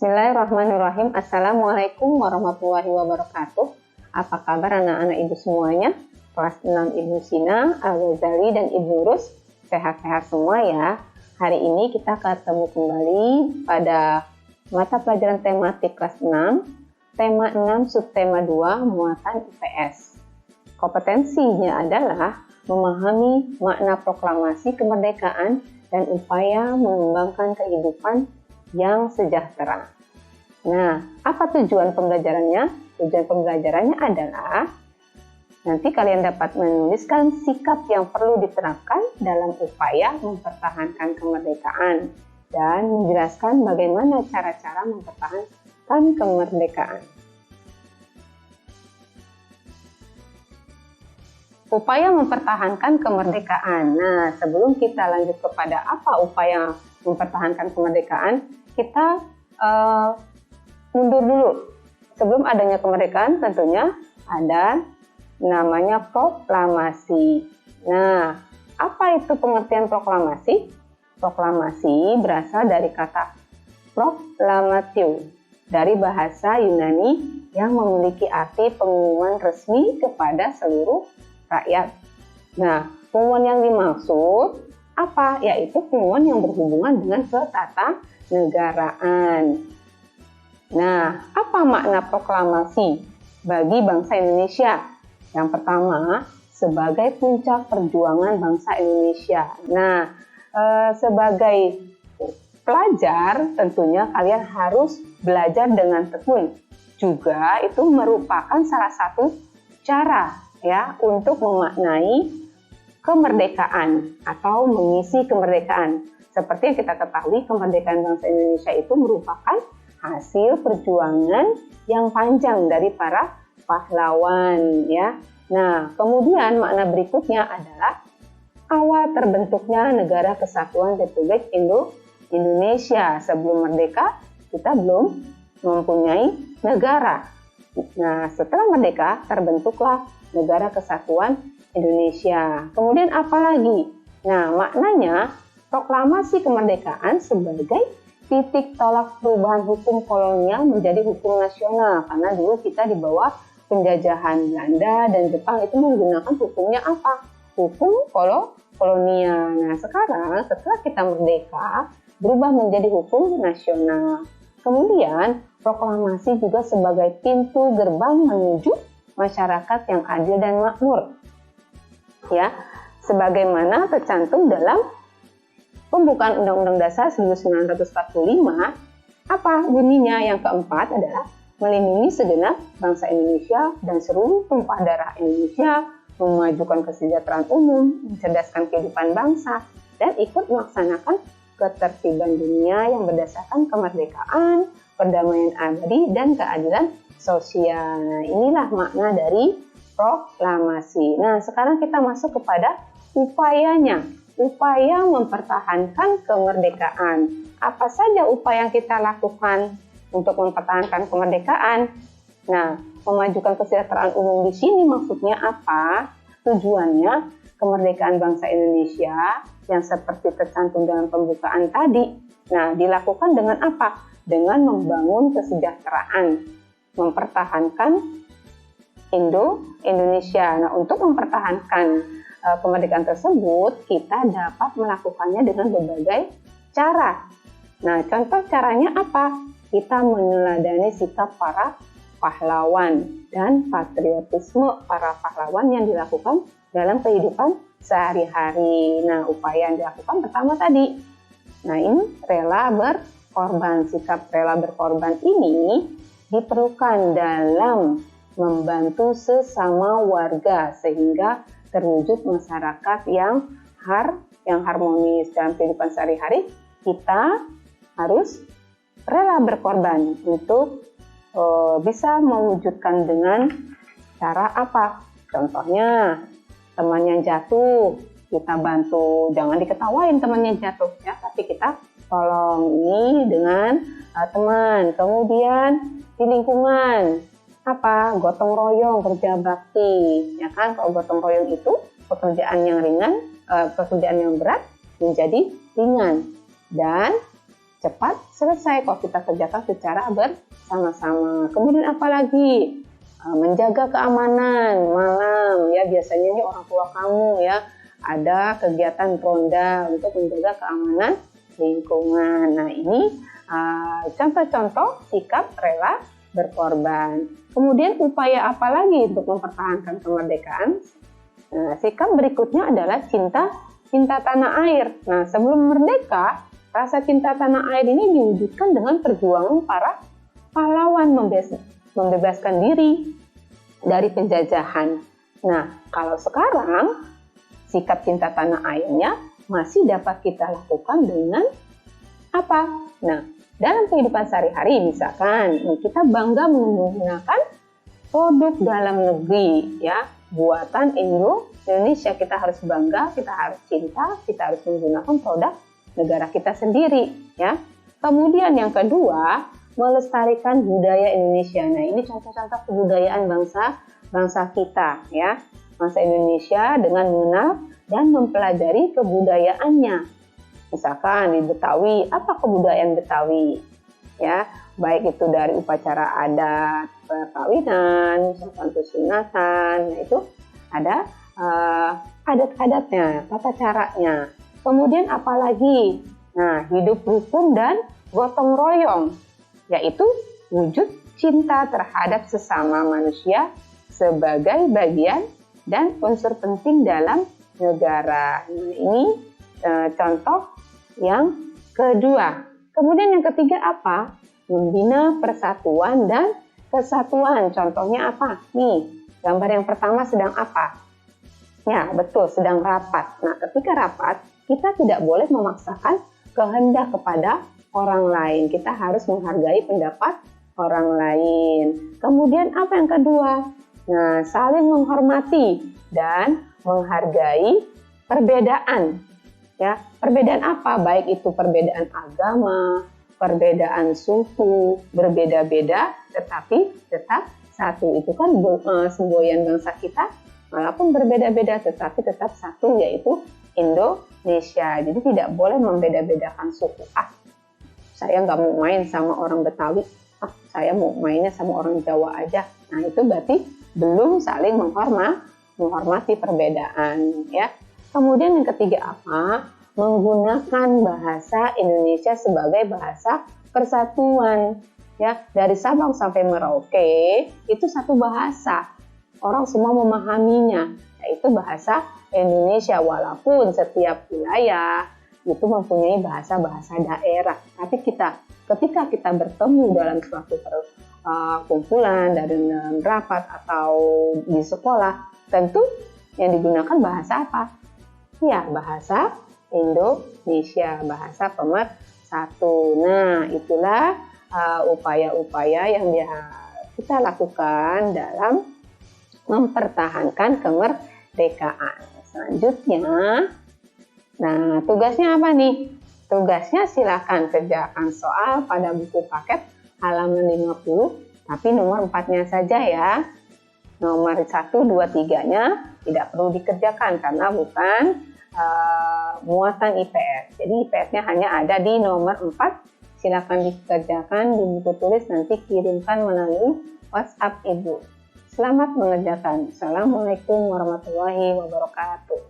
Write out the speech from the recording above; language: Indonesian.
Bismillahirrahmanirrahim. Assalamualaikum warahmatullahi wabarakatuh. Apa kabar anak-anak ibu semuanya? Kelas 6 Ibnu Sina, Al-Ghazali, dan Ibnu Rus. Sehat-sehat semua ya. Hari ini kita ketemu kembali pada mata pelajaran tematik kelas 6. Tema 6, subtema 2, muatan IPS. Kompetensinya adalah memahami makna proklamasi kemerdekaan dan upaya mengembangkan kehidupan yang sejahtera. Nah, apa tujuan pembelajarannya? Tujuan pembelajarannya adalah nanti kalian dapat menuliskan sikap yang perlu diterapkan dalam upaya mempertahankan kemerdekaan dan menjelaskan bagaimana cara-cara mempertahankan kemerdekaan. Upaya mempertahankan kemerdekaan. Nah, sebelum kita lanjut kepada apa upaya mempertahankan kemerdekaan, kita mundur dulu. Sebelum adanya kemerdekaan tentunya ada namanya proklamasi. Nah, apa itu pengertian proklamasi? Proklamasi berasal dari kata proklamatio, dari bahasa Yunani yang memiliki arti pengumuman resmi kepada seluruh rakyat. Nah, pengumuman yang dimaksud apa? Yaitu pengumuman yang berhubungan dengan ketatanegaraan. Nah, apa makna proklamasi bagi bangsa Indonesia? Yang pertama, sebagai puncak perjuangan bangsa Indonesia. Nah, sebagai pelajar tentunya kalian harus belajar dengan tekun. Juga itu merupakan salah satu cara ya untuk memaknai kemerdekaan atau mengisi kemerdekaan. Seperti yang kita ketahui, kemerdekaan bangsa Indonesia itu merupakan hasil perjuangan yang panjang dari para pahlawan ya. Nah, kemudian makna berikutnya adalah awal terbentuknya Negara Kesatuan Republik Indonesia. Sebelum merdeka, kita belum mempunyai negara. Nah, setelah merdeka terbentuklah Negara Kesatuan Indonesia. Kemudian apa lagi? Nah, maknanya proklamasi kemerdekaan sebagai titik tolak perubahan hukum kolonial menjadi hukum nasional. Karena dulu kita di bawah penjajahan Belanda dan Jepang itu menggunakan hukumnya apa? Hukum kolonial. Nah, sekarang setelah kita merdeka berubah menjadi hukum nasional. Kemudian proklamasi juga sebagai pintu gerbang menuju masyarakat yang adil dan makmur. Ya, sebagaimana tercantum dalam pembukaan Undang-Undang Dasar 1945, apa bunyinya? Yang keempat adalah melindungi segenap bangsa Indonesia dan seluruh tumpah darah Indonesia, memajukan kesejahteraan umum, mencerdaskan kehidupan bangsa, dan ikut melaksanakan ketertiban dunia yang berdasarkan kemerdekaan, perdamaian abadi, dan keadilan sosial. Nah, inilah makna dari proklamasi. Nah, sekarang kita masuk kepada upayanya. Upaya mempertahankan kemerdekaan. Apa saja upaya yang kita lakukan untuk mempertahankan kemerdekaan? Nah, memajukan kesejahteraan umum di sini maksudnya apa? Tujuannya kemerdekaan bangsa Indonesia yang seperti tercantum dalam pembukaan tadi. Nah, dilakukan dengan apa? Dengan membangun kesejahteraan, mempertahankan Indonesia. Nah, untuk mempertahankan kemerdekaan tersebut, kita dapat melakukannya dengan berbagai cara. Nah, contoh caranya apa? Kita meneladani sikap para pahlawan dan patriotisme para pahlawan yang dilakukan dalam kehidupan sehari-hari. Nah, upaya yang dilakukan pertama tadi. Nah, ini rela berkorban. Sikap rela berkorban ini diperlukan dalam membantu sesama warga sehingga terwujud masyarakat yang harmonis. Dalam kehidupan sehari-hari kita harus rela berkorban untuk bisa mewujudkan dengan cara apa? Contohnya temannya jatuh, kita bantu, jangan diketawain temannya jatuh ya, tapi kita tolong ini dengan teman. Kemudian di lingkungan apa? Gotong royong, kerja bakti, ya kan? Kalau gotong royong itu pekerjaan yang ringan, pekerjaan yang berat menjadi ringan. Dan cepat selesai kalau kita kerjakan secara bersama-sama. Kemudian apalagi? Menjaga keamanan malam ya, biasanya nih orang tua kamu ya ada kegiatan ronda untuk menjaga keamanan lingkungan. Nah, ini contoh-contoh sikap rela berkorban. Kemudian upaya apa lagi untuk mempertahankan kemerdekaan? Nah, sikap berikutnya adalah cinta tanah air. Nah, sebelum merdeka, rasa cinta tanah air ini diwujudkan dengan perjuangan para pahlawan membebaskan diri dari penjajahan. Nah, kalau sekarang sikap cinta tanah airnya masih dapat kita lakukan dengan apa? Nah, dalam kehidupan sehari-hari misalkan kita bangga menggunakan produk dalam negeri ya, buatan Indonesia. Kita harus bangga, kita harus cinta, kita harus menggunakan produk negara kita sendiri ya. Kemudian yang kedua, melestarikan budaya Indonesia. Nah, ini contoh-contoh kebudayaan bangsa kita ya. Bangsa Indonesia dengan mengenal dan mempelajari kebudayaannya. Misalkan di Betawi, apa kebudayaan Betawi? Ya, baik itu dari upacara adat, perkawinan, misalkan sunatan, nah itu ada adat-adatnya, tata caranya. Kemudian apalagi? Nah, hidup rukun dan gotong royong, yaitu wujud cinta terhadap sesama manusia sebagai bagian dan unsur penting dalam negara. Nah, ini contoh yang kedua. Kemudian yang ketiga apa? Membina persatuan dan kesatuan. Contohnya apa? Nih, gambar yang pertama sedang apa? Ya, betul, sedang rapat. Nah, ketika rapat, kita tidak boleh memaksakan kehendak kepada orang lain. Kita harus menghargai pendapat orang lain. Kemudian apa yang kedua? Nah, saling menghormati dan menghargai perbedaan. Ya, perbedaan apa? Baik itu perbedaan agama, perbedaan suku, berbeda-beda tetapi tetap satu. Itu kan semboyan bangsa kita, walaupun berbeda-beda tetapi tetap satu, yaitu Indonesia. Jadi tidak boleh membeda-bedakan suku. Saya nggak mau main sama orang Betawi, saya mau mainnya sama orang Jawa aja. Nah, itu berarti belum saling menghormati perbedaan ya. Kemudian yang ketiga apa? Menggunakan bahasa Indonesia sebagai bahasa persatuan ya. Dari Sabang sampai Merauke itu satu bahasa. Orang semua memahaminya, yaitu bahasa Indonesia, walaupun setiap wilayah itu mempunyai bahasa-bahasa daerah. Tapi ketika kita bertemu dalam suatu kumpulan, dalam rapat atau di sekolah, tentu yang digunakan bahasa apa? Ya, bahasa Indonesia, bahasa pemersatu. Nah, itulah upaya-upaya yang kita lakukan dalam mempertahankan kemerdekaan. Selanjutnya, nah tugasnya apa nih? Tugasnya silakan kerjakan soal pada buku paket halaman 50, tapi nomor 4-nya saja ya. Nomor 1, 2, 3-nya tidak perlu dikerjakan karena bukan muatan IPS. Jadi IPS-nya hanya ada di nomor 4. Silakan dikerjakan di buku tulis, nanti kirimkan melalui WhatsApp Ibu. Selamat mengerjakan. Assalamualaikum warahmatullahi wabarakatuh.